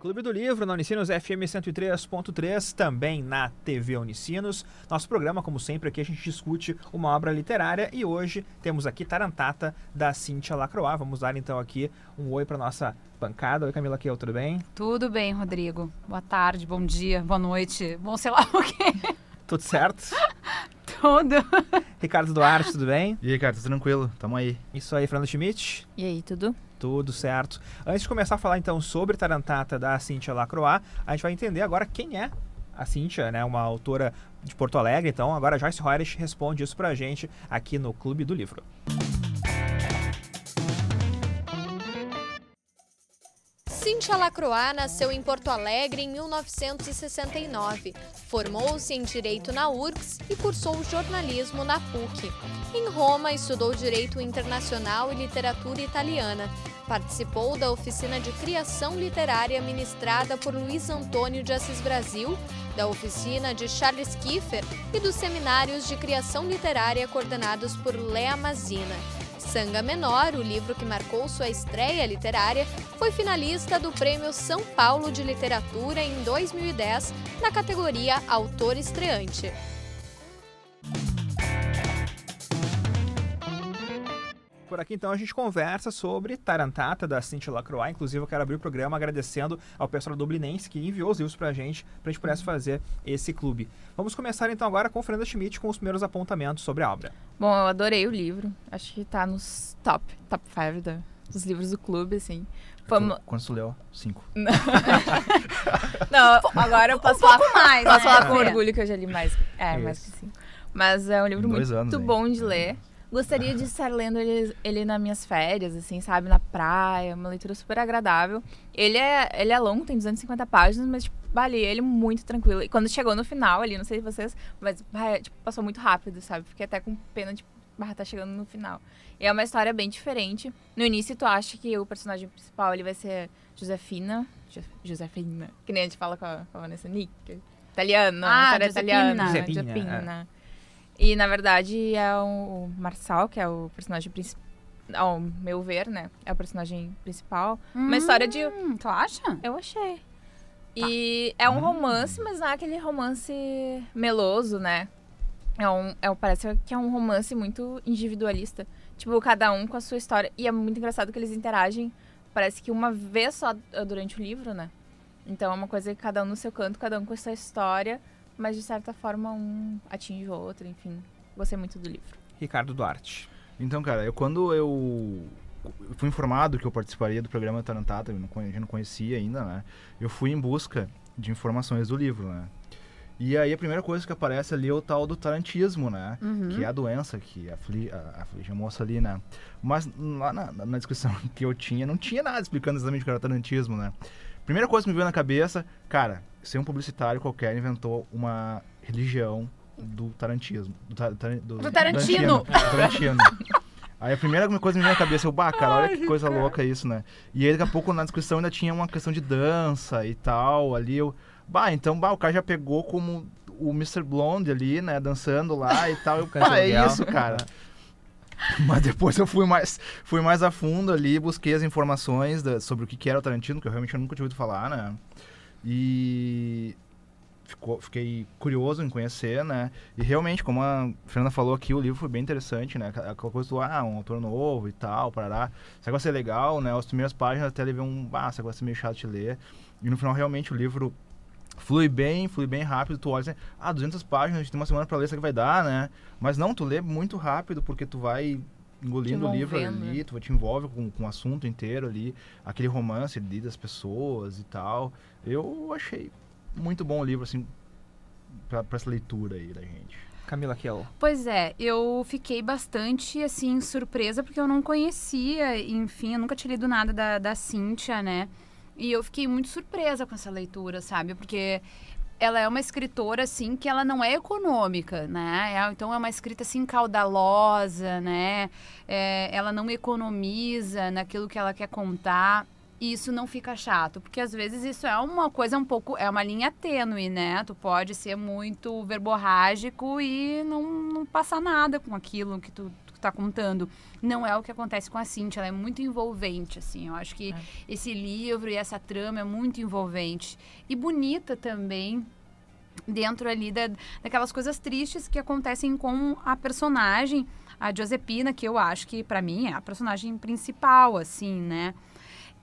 Clube do Livro, na Unicinos FM 103.3, também na TV Unicinos. Nosso programa, como sempre, aqui a gente discute uma obra literária e hoje temos aqui Tarantata, da Cíntia Lacroix. Vamos dar então aqui um oi para nossa bancada. Oi, Camila Kiel, tudo bem? Tudo bem, Rodrigo. Boa tarde, bom dia, boa noite, bom sei lá o quê. Tudo certo? Tudo. Ricardo Duarte, tudo bem? E aí, cara, tudo tranquilo? Tamo aí. Isso aí, Fernando Schmidt. E aí, tudo? Tudo certo. Antes de começar a falar então sobre Tarantata, da Cíntia Lacroix, a gente vai entender agora quem é a Cíntia, né? Uma autora de Porto Alegre. Então agora Joyce Hoyres responde isso pra gente aqui no Clube do Livro. Cíntia Lacroix nasceu em Porto Alegre em 1969. Formou-se em Direito na URGS e cursou jornalismo na PUC. Em Roma, estudou Direito Internacional e Literatura Italiana. Participou da oficina de criação literária ministrada por Luiz Antônio de Assis Brasil, da oficina de Charles Kiefer e dos seminários de criação literária coordenados por Lea Mazina. Sanga Menor, o livro que marcou sua estreia literária, foi finalista do Prêmio São Paulo de Literatura em 2010, na categoria Autor Estreante. Por aqui, então, a gente conversa sobre Tarantata, da Cíntia Lacroix. Inclusive, eu quero abrir o programa agradecendo ao pessoal do Dublinense que enviou os livros pra gente pudesse fazer esse clube. Vamos começar, então, agora com o Fernanda Schmidt, com os primeiros apontamentos sobre a obra. Bom, eu adorei o livro. Acho que tá nos top 5 dos livros do clube, assim. Quantos tu leu? 5. Não, agora eu posso falar mais, posso né? falar com orgulho que eu já li mais. Mais que 5. Mas é um livro muito anos, bom de ler. Gostaria de estar lendo ele nas minhas férias, assim, sabe? Na praia, uma leitura super agradável. Ele é longo, tem 250 páginas, mas, tipo, li ele muito tranquilo. E quando chegou no final ali, não sei vocês, mas, tipo, passou muito rápido, sabe? Fiquei até com pena de, tá chegando no final. E é uma história bem diferente. No início, tu acha que o personagem principal, ele vai ser Josefina, que nem a gente fala com a Vanessa Nick, italiano, Giuseppina. E, na verdade, é o Marçal, que é o personagem principal. Ao meu ver, né? É o personagem principal. Uma história de... Tu acha? Eu achei. E é um romance, mas não é aquele romance meloso, né? Parece que é um romance muito individualista. Tipo, cada um com a sua história. E é muito engraçado que eles interagem, parece que uma vez só durante o livro, né? Então é uma coisa que cada um no seu canto, cada um com a sua história... Mas, de certa forma, um atinge o outro, enfim. Gostei muito do livro. Ricardo Duarte. Então, cara, quando eu fui informado que eu participaria do programa Tarantata, eu não conhecia ainda, né? Eu fui em busca de informações do livro, né? E aí a primeira coisa que aparece ali é o tal do tarantismo, né? Uhum. Que é a doença que aflige a moça ali, né? Mas lá na descrição que eu tinha, não tinha nada explicando exatamente o que era o tarantismo, né? Primeira coisa que me veio na cabeça, cara, ser um publicitário qualquer inventou uma religião do tarantismo. Do Tarantino. Aí a primeira coisa que me veio na cabeça, cara, olha que coisa louca isso, né? E aí daqui a pouco na descrição ainda tinha uma questão de dança e tal, ali então o cara já pegou como o Mr. Blonde ali, né, dançando lá e tal. É isso, cara. Mas depois eu fui mais a fundo ali, busquei as informações sobre o que era o Tarantino, que eu realmente nunca tinha ouvido falar, né? E fiquei curioso em conhecer, né? E realmente, como a Fernanda falou aqui, o livro foi bem interessante, né? Aquela coisa do, um autor novo e tal, parará. Será que vai ser legal, né? As primeiras páginas até levei será que vai ser meio chato de ler. E no final, realmente, o livro flui bem rápido, tu olha assim, 200 páginas, a gente tem uma semana pra ler, será que vai dar, né? Mas não, tu lê muito rápido, porque tu vai engolindo o livro ali, tu te envolve com o assunto inteiro ali, aquele romance ali das pessoas e tal. Eu achei muito bom o livro, assim, pra essa leitura aí da gente. Camila Kiel. Pois é, eu fiquei bastante, assim, surpresa, porque eu não conhecia, enfim, eu nunca tinha lido nada da Cíntia, né? E eu fiquei muito surpresa com essa leitura, sabe? Porque ela é uma escritora, assim, que ela não é econômica, né? Então, é uma escrita, assim, caudalosa, né? Ela não economiza naquilo que ela quer contar. E isso não fica chato, porque às vezes isso é uma coisa é uma linha tênue, né? Tu pode ser muito verborrágico e não passar nada com aquilo que tu tu tá contando. Não é o que acontece com a Cíntia, ela é muito envolvente, assim. Eu acho que esse livro e essa trama é muito envolvente. E bonita também, dentro ali daquelas coisas tristes que acontecem com a personagem, a Josepina, que eu acho que, pra mim, é a personagem principal, assim, né?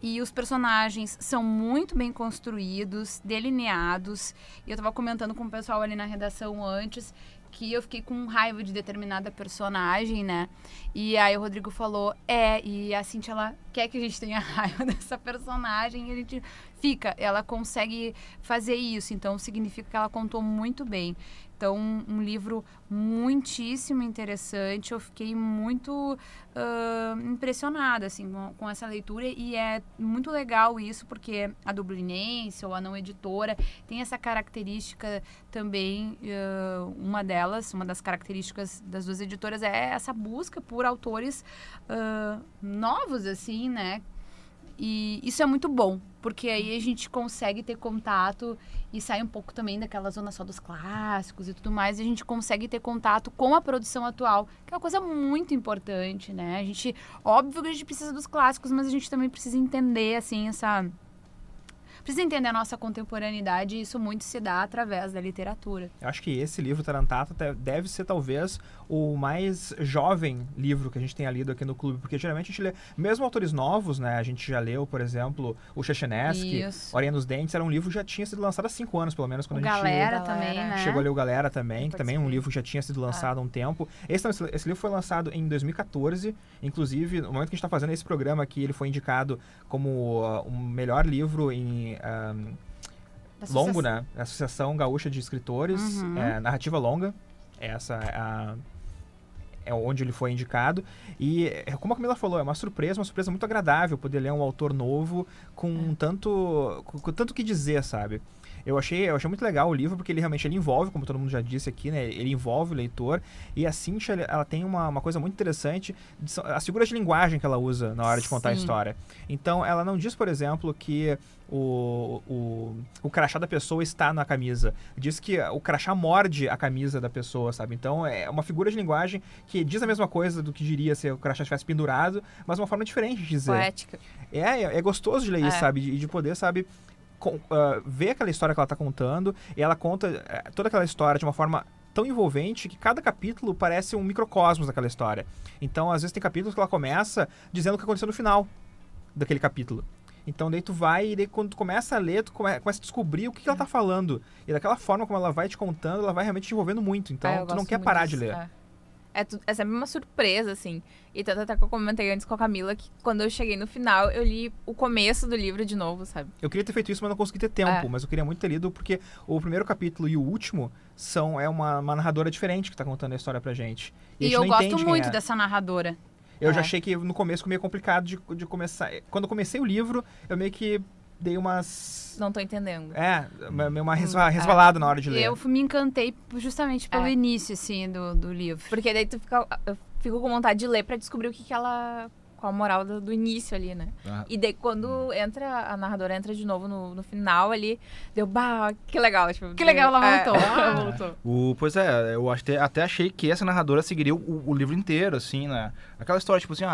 E os personagens são muito bem construídos, delineados. E eu tava comentando com o pessoal ali na redação antes que eu fiquei com raiva de determinada personagem, né? E aí o Rodrigo falou, e a Cíntia, ela quer que a gente tenha raiva dessa personagem e a gente ela consegue fazer isso. Então significa que ela contou muito bem. Então, um livro muitíssimo interessante. Eu fiquei muito impressionada, assim, com essa leitura. E é muito legal isso, porque a Dublinense, ou a Não Editora, tem essa característica também. Uma das características das duas editoras é essa busca por autores novos, assim, né? E isso é muito bom, porque aí a gente consegue ter contato e sai um pouco também daquela zona só dos clássicos e tudo mais, e a gente consegue ter contato com a produção atual, que é uma coisa muito importante, né? Óbvio que a gente precisa dos clássicos, mas a gente também precisa entender, assim, precisa entender a nossa contemporaneidade, e isso muito se dá através da literatura. Eu acho que esse livro, Tarantata, deve ser talvez o mais jovem livro que a gente tenha lido aqui no clube, porque geralmente a gente lê, mesmo autores novos, né, a gente já leu, por exemplo, o Chechnesky, Orelha nos Dentes, era um livro que já tinha sido lançado há 5 anos, pelo menos, quando a gente Galera também, né? chegou a ler o Galera também, que também é um livro que já tinha sido lançado há um tempo. Esse livro foi lançado em 2014, inclusive, no momento que a gente está fazendo esse programa aqui, ele foi indicado como o melhor livro em longo, né? Associação Gaúcha de Escritores, narrativa longa, essa é onde ele foi indicado. E, como a Camila falou, é uma surpresa muito agradável poder ler um autor novo com tanto que dizer, sabe? Eu achei muito legal o livro, porque ele realmente envolve, como todo mundo já disse aqui, né? Ele envolve o leitor. E a Cíntia, ela tem uma coisa muito interessante, as figuras de linguagem que ela usa na hora de contar a história. Então, ela não diz, por exemplo, que o crachá da pessoa está na camisa. Diz que o crachá morde a camisa da pessoa, sabe? Então, é uma figura de linguagem que diz a mesma coisa do que diria se o crachá estivesse pendurado, mas uma forma diferente de dizer. Poética. É gostoso de ler isso, sabe? E de poder, sabe, ver aquela história que ela está contando, e ela conta toda aquela história de uma forma tão envolvente que cada capítulo parece um microcosmos daquela história. Então, às vezes tem capítulos que ela começa dizendo o que aconteceu no final daquele capítulo. Então, daí tu vai, e daí quando tu começa a ler, tu começa a descobrir o que ela tá falando. E daquela forma como ela vai te contando, ela vai realmente te envolvendo muito. Então, tu não quer parar de ler. É sempre uma surpresa, assim. E tanto até que eu comentei antes com a Camila que quando eu cheguei no final, eu li o começo do livro de novo, sabe? Eu queria ter feito isso, mas não consegui ter tempo. Mas eu queria muito ter lido, porque o primeiro capítulo e o último é uma narradora diferente que tá contando a história pra gente. E eu gosto muito dessa narradora. Eu já achei que no começo ficou meio complicado de começar. Quando eu comecei o livro, eu meio que dei umas... Não tô entendendo. Meio uma resvalada na hora de ler. Eu me encantei justamente pelo início, assim, do livro. Porque daí eu fico com vontade de ler pra descobrir qual a moral do início ali, né? E daí quando a narradora entra de novo no final ali, deu, que legal. Tipo, que legal, ela voltou. Pois eu até achei que essa narradora seguiria o livro inteiro, assim, né? Aquela história, tipo assim,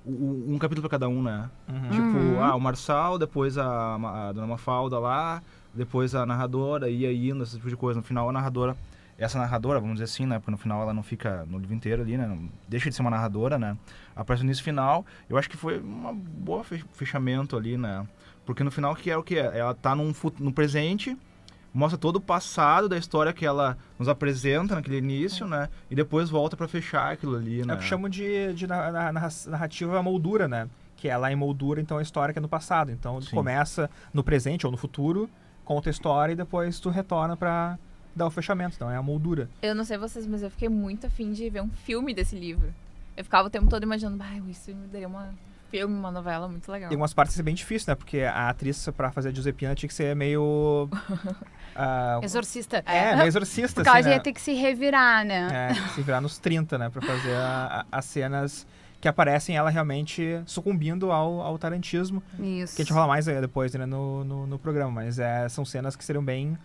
um capítulo pra cada um, né? Tipo, o Marçal, depois a Dona Mafalda lá, depois a narradora, ia indo, esse tipo de coisa. No final, essa narradora, vamos dizer assim, né? Porque no final ela não fica no livro inteiro ali, né? Não deixa de ser uma narradora, né? Aparece nesse final. Eu acho que foi uma boa fechamento ali, né? Porque no final, que é o que é? Ela tá no presente, mostra todo o passado da história que ela nos apresenta naquele início, né? E depois volta pra fechar aquilo ali, né? É o que chamam de narrativa moldura, né? Que é lá em moldura, então a história que é no passado. Então começa no presente ou no futuro, conta a história e depois tu retorna pra dar o fechamento. Então é a moldura. Eu não sei vocês, mas eu fiquei muito afim de ver um filme desse livro. Eu ficava o tempo todo imaginando, isso me daria uma novela muito legal. E umas partes é bem difícil, né? Porque a atriz, pra fazer a Josepina, tinha que ser meio... exorcista. Meio exorcista, Por causa assim, né? ia ter que se revirar, né? Se virar nos 30, né? Pra fazer as cenas que aparecem ela realmente sucumbindo ao tarantismo. Isso. Que a gente fala mais depois, né, no programa. Mas são cenas que seriam bem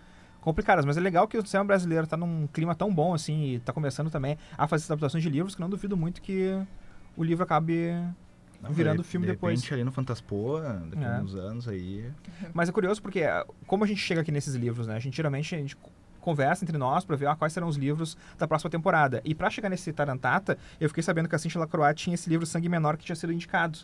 complicadas. Mas é legal que o cinema brasileiro tá num clima tão bom, assim, e tá começando também a fazer adaptações de livros, que não duvido muito que o livro acabe virando filme depois. De repente, ali no Fantaspoa, daqui a uns anos aí... Mas é curioso porque, como a gente chega aqui nesses livros, né? Geralmente a gente conversa entre nós pra ver quais serão os livros da próxima temporada. E pra chegar nesse Tarantata, eu fiquei sabendo que a Cíntia Lacroix tinha esse livro Sangue Menor que tinha sido indicado.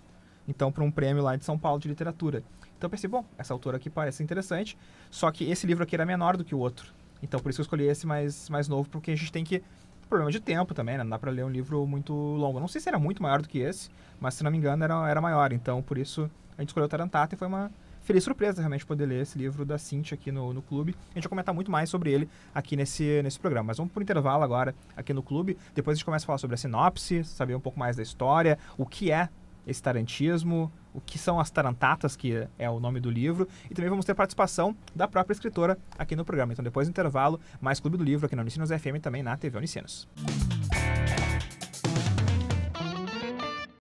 Então, para um prêmio lá de São Paulo de literatura. Então eu pensei, bom, essa autora aqui parece interessante, só que esse livro aqui era menor do que o outro. Então por isso que eu escolhi esse mais novo, porque a gente tem que... Problema de tempo também, né? Não dá pra ler um livro muito longo. Não sei se era muito maior do que esse, mas se não me engano era maior. Então por isso a gente escolheu o Tarantata e foi uma feliz surpresa realmente poder ler esse livro da Cíntia aqui no clube. A gente vai comentar muito mais sobre ele aqui nesse programa. Mas vamos por intervalo agora aqui no clube. Depois a gente começa a falar sobre a sinopse, saber um pouco mais da história, o que é esse tarantismo, o que são as tarantatas, que é o nome do livro, e também vamos ter participação da própria escritora aqui no programa. Então depois do intervalo, mais Clube do Livro aqui na Unicinos FM e também na TV Unicinos.